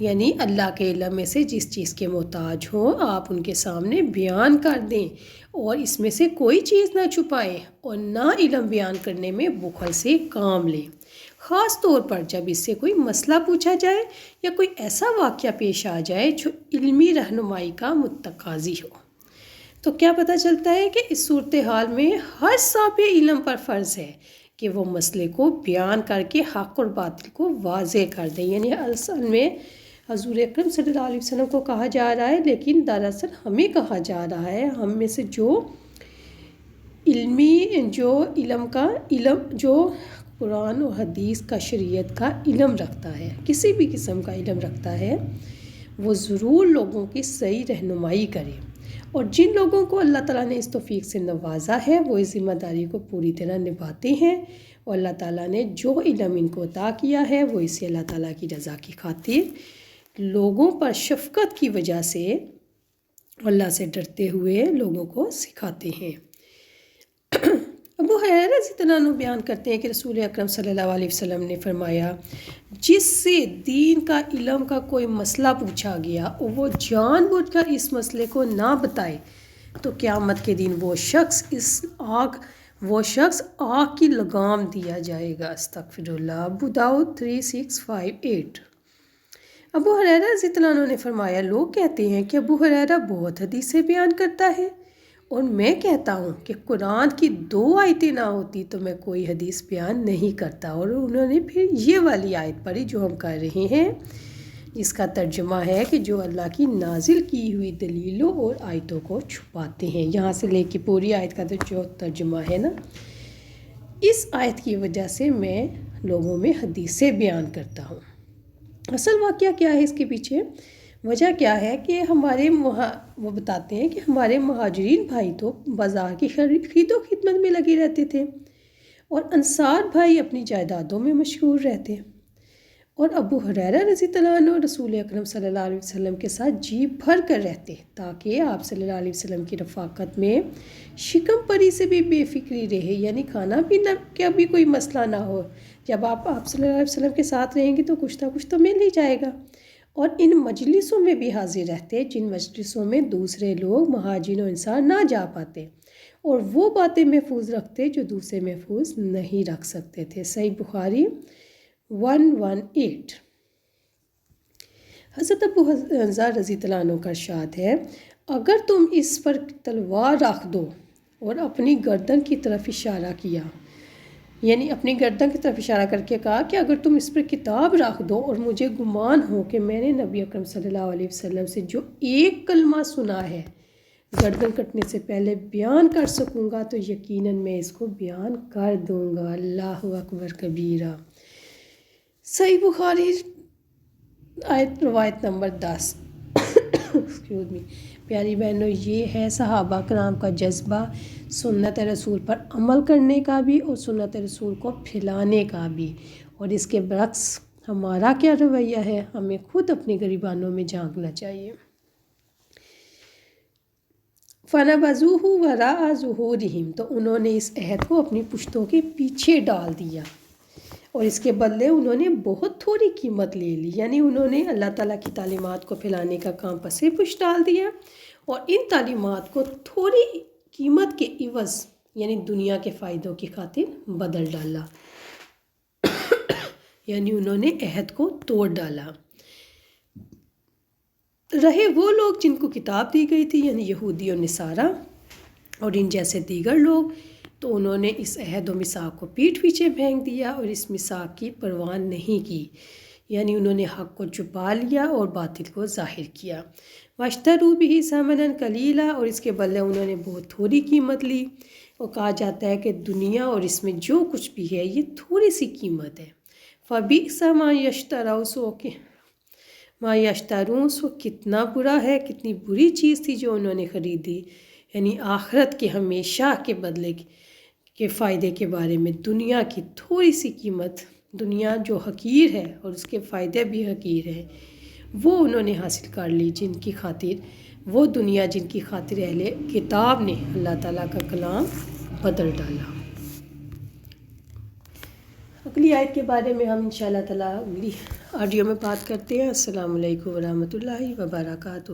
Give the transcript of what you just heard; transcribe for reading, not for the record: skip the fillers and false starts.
یعنی اللہ کے علم میں سے جس چیز کے محتاج ہوں آپ ان کے سامنے بیان کر دیں اور اس میں سے کوئی چیز نہ چھپائیں اور نہ علم بیان کرنے میں بخل سے کام لیں، خاص طور پر جب اس سے کوئی مسئلہ پوچھا جائے یا کوئی ایسا واقعہ پیش آ جائے جو علمی رہنمائی کا متقاضی ہو۔ تو کیا پتہ چلتا ہے کہ اس صورتحال میں ہر صاحب علم پر فرض ہے کہ وہ مسئلے کو بیان کر کے حق اور باطل کو واضح کر دیں، یعنی اصل میں حضور اکرم صلی اللہ علیہ وسلم کو کہا جا رہا ہے، لیکن دراصل ہمیں کہا جا رہا ہے، ہم میں سے جو قرآن و حدیث کا، شریعت کا علم رکھتا ہے، کسی بھی قسم کا علم رکھتا ہے، وہ ضرور لوگوں کی صحیح رہنمائی کرے، اور جن لوگوں کو اللہ تعالیٰ نے اس توفیق سے نوازا ہے وہ اس ذمہ داری کو پوری طرح نبھاتے ہیں، اور اللہ تعالیٰ نے جو علم ان کو عطا کیا ہے وہ اسے اللہ تعالیٰ کی رضا کی خاطر لوگوں پر شفقت کی وجہ سے اللہ سے ڈرتے ہوئے لوگوں کو سکھاتے ہیں۔ ابو ہریرہ رضی اللہ عنہ بیان کرتے ہیں کہ رسول اکرم صلی اللہ علیہ وسلم نے فرمایا، جس سے دین کا علم کا کوئی مسئلہ پوچھا گیا اور وہ جان بوجھ کر اس مسئلے کو نہ بتائے تو قیامت کے دن وہ شخص آگ کی لگام دیا جائے گا۔ استغفر اللہ۔ ابو داؤد 3658۔ ابو ہریرہ رضی اللہ عنہ نے فرمایا، لوگ کہتے ہیں کہ ابو ہریرہ بہت حدیثیں بیان کرتا ہے، اور میں کہتا ہوں کہ قرآن کی 2 آیتیں نہ ہوتی تو میں کوئی حدیث بیان نہیں کرتا، اور انہوں نے پھر یہ والی آیت پڑھی جو ہم کر رہے ہیں، جس کا ترجمہ ہے کہ جو اللہ کی نازل کی ہوئی دلیلوں اور آیتوں کو چھپاتے ہیں۔ یہاں سے لے کے پوری آیت کا جو ترجمہ ہے نا، اس آیت کی وجہ سے میں لوگوں میں حدیثیں بیان کرتا ہوں۔ اصل واقعہ کیا ہے اس کے پیچھے؟ وجہ کیا ہے کہ وہ بتاتے ہیں کہ ہمارے مہاجرین بھائی تو بازار کی خرید و خدمت میں لگے رہتے تھے، اور انصار بھائی اپنی جائیدادوں میں مشغول رہتے، اور ابو ہریرہ رضی اللہ عنہ رسول اکرم صلی اللہ علیہ وسلم کے ساتھ جی بھر کر رہتے تاکہ آپ صلی اللہ علیہ وسلم کی رفاقت میں شکم پری سے بھی بے فکری رہے، یعنی کھانا پینا کا بھی کوئی مسئلہ نہ ہو۔ جب آپ صلی اللہ علیہ وسلم کے ساتھ رہیں گے تو کچھ نہ کچھ تو مل ہی جائے گا، اور ان مجلسوں میں بھی حاضر رہتے جن مجلسوں میں دوسرے لوگ مہاجرین و انصار نہ جا پاتے، اور وہ باتیں محفوظ رکھتے جو دوسرے محفوظ نہیں رکھ سکتے تھے۔ صحیح بخاری 118۔ حضرت ابو ذر رضی اللہ عنہ کا ارشاد ہے، اگر تم اس پر تلوار رکھ دو، اور اپنی گردن کی طرف اشارہ کیا، یعنی اپنی گردن کی طرف اشارہ کر کے کہا کہ اگر تم اس پر کتاب رکھ دو اور مجھے گمان ہو کہ میں نے نبی اکرم صلی اللہ علیہ وسلم سے جو ایک کلمہ سنا ہے گردن کٹنے سے پہلے بیان کر سکوں گا تو یقیناً میں اس کو بیان کر دوں گا۔ اللہ اکبر کبیرہ۔ صحیح بخاری روایت نمبر 10۔ Excuse me. پیاری بہنوں، یہ ہے صحابہ کرام کا جذبہ، سنت رسول پر عمل کرنے کا بھی اور سنت رسول کو پھیلانے کا بھی، اور اس کے برعکس ہمارا کیا رویہ ہے؟ ہمیں خود اپنے گریبانوں میں جھانکنا چاہیے۔ فَنَبَذُوهُ وَرَاءَ ظُهُورِهِمْ، تو انہوں نے اس عہد کو اپنی پشتوں کے پیچھے ڈال دیا، اور اس کے بدلے انہوں نے بہت تھوڑی قیمت لے لی، یعنی انہوں نے اللہ تعالیٰ کی تعلیمات کو پھیلانے کا کام پس پش ڈال دیا، اور ان تعلیمات کو تھوڑی قیمت کے عوض یعنی دنیا کے فائدوں کی خاطر بدل ڈالا، یعنی انہوں نے عہد کو توڑ ڈالا۔ رہے وہ لوگ جن کو کتاب دی گئی تھی، یعنی یہودی اور نصارہ اور ان جیسے دیگر لوگ، تو انہوں نے اس عہد و میثاق کو پیٹھ پیچھے پھینک دیا اور اس میثاق کی پرواہ نہیں کی، یعنی انہوں نے حق کو چھپا لیا اور باطل کو ظاہر کیا۔ وَاشْتَرُوا بِهِ ثَمَنًا قَلِيلًا، اور اس کے بدلے انہوں نے بہت تھوڑی قیمت لی، اور کہا جاتا ہے کہ دنیا اور اس میں جو کچھ بھی ہے یہ تھوڑی سی قیمت ہے۔ فَبِئْسَ مَا يَشْتَرُونَ، سو کتنا برا ہے، کتنی بری چیز تھی جو انہوں نے خریدی، یعنی آخرت کے ہمیشہ کے بدلے کے فائدے کے بارے میں دنیا کی تھوڑی سی قیمت، دنیا جو حقیر ہے اور اس کے فائدے بھی حقیر ہیں، وہ انہوں نے حاصل کر لی، جن کی خاطر وہ دنیا جن کی خاطر اہل کتاب نے اللہ تعالیٰ کا کلام بدل ڈالا۔ اگلی آیت کے بارے میں ہم انشاءاللہ تعالیٰ اگلی آڈیو میں بات کرتے ہیں۔ السلام علیکم ورحمۃ اللہ وبرکاتہ۔